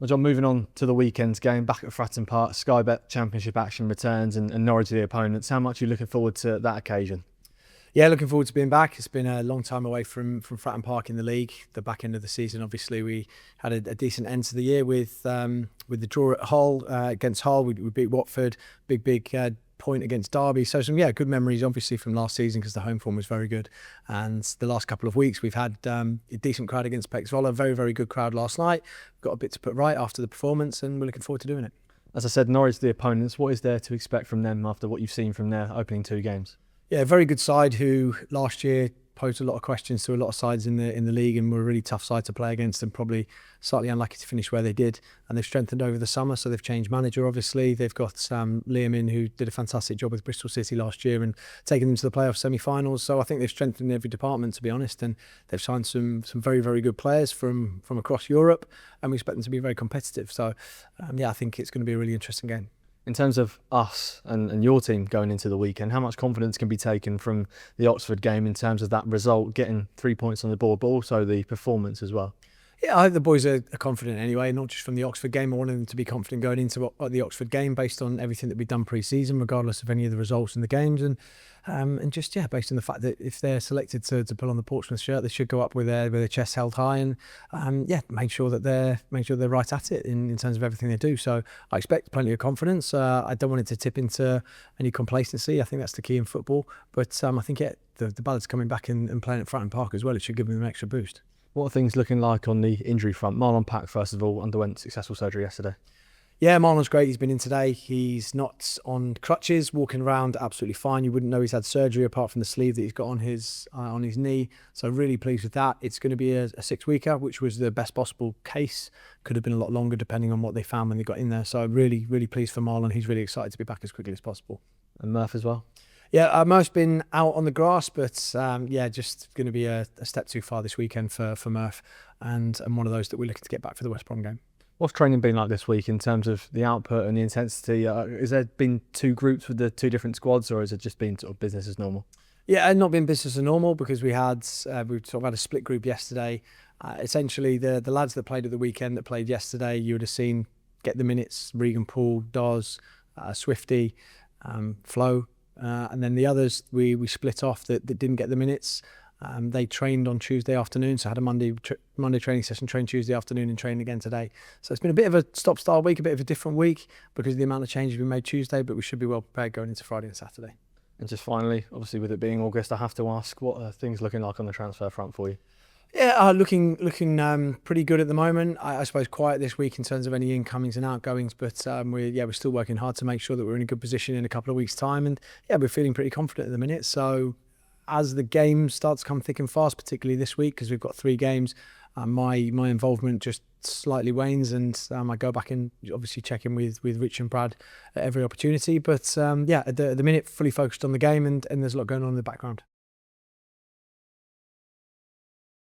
Well, John, moving on to the weekend's game, back at Fratton Park, Sky Bet Championship action returns and Norwich are the opponents. How much are you looking forward to that occasion? Yeah, looking forward to being back. It's been a long time away from Fratton Park in the league. The back end of the season, obviously, we had a decent end to the year with the draw at Hull against Hull. We beat Watford, big point against Derby. So some good memories, obviously, from last season because the home form was very good. And the last couple of weeks, we've had a decent crowd against Pexvola. Very good crowd last night. Got a bit to put right after the performance, and we're looking forward to doing it. As I said, Norwich the opponents. What is there to expect from them after what you've seen from their opening two games? Yeah, very good side who last year posed a lot of questions to a lot of sides in the league and were a really tough side to play against and probably slightly unlucky to finish where they did. And they've strengthened over the summer, so they've changed manager, obviously. They've got Liam in, who did a fantastic job with Bristol City last year and taken them to the playoff semi-finals. So I think they've strengthened every department, to be honest, and they've signed some very good players from across Europe, and we expect them to be very competitive. So I think it's going to be a really interesting game. In terms of us and your team going into the weekend, how much confidence can be taken from the Oxford game in terms of that result, getting 3 points on the board, but also the performance as well? Yeah, I hope the boys are confident anyway, not just from the Oxford game. I want them to be confident going into the Oxford game based on everything that we've done pre-season, regardless of any of the results in the games. And based on the fact that if they're selected to pull on the Portsmouth shirt, they should go up with their chest held high and make sure they're right at it in terms of everything they do. So I expect plenty of confidence. I don't want it to tip into any complacency. I think that's the key in football. But I think the Ballards coming back and playing at Fratton Park as well, it should give them an extra boost. What are things looking like on the injury front? Marlon Pack, first of all, underwent successful surgery yesterday. Yeah, Marlon's great. He's been in today. He's not on crutches, walking around absolutely fine. You wouldn't know he's had surgery apart from the sleeve that he's got on his knee. So really pleased with that. It's going to be a 6-weeker, which was the best possible case. Could have been a lot longer depending on what they found when they got in there. So really pleased for Marlon. He's really excited to be back as quickly as possible. And Murph as well? Yeah, Murph's been out on the grass, but just going to be a step too far this weekend for Murph, and one of those that we're looking to get back for the West Brom game. What's training been like this week in terms of the output and the intensity? Has there been two groups with the two different squads, or has it just been sort of business as normal? Yeah, and not been business as normal because we had a split group yesterday. Essentially, the lads that played at the weekend that played yesterday, you would have seen get the minutes: Regan Poole, Doz, Swifty, Flo. And then the others we split off that didn't get the minutes. They trained on Tuesday afternoon, so had a Monday training session, trained Tuesday afternoon and trained again today. So it's been a bit of a stop-start week, a bit of a different week because of the amount of changes we made Tuesday, but we should be well prepared going into Friday and Saturday. And just finally, obviously with it being August, I have to ask, what are things looking like on the transfer front for you? Yeah, looking pretty good at the moment. I suppose quiet this week in terms of any incomings and outgoings, but we're still working hard to make sure that we're in a good position in a couple of weeks' time. And we're feeling pretty confident at the minute. So as the games start to come thick and fast, particularly this week because we've got 3 games, my involvement just slightly wanes, and I go back and obviously check in with Rich and Brad at every opportunity. But at the minute, fully focused on the game, and there's a lot going on in the background.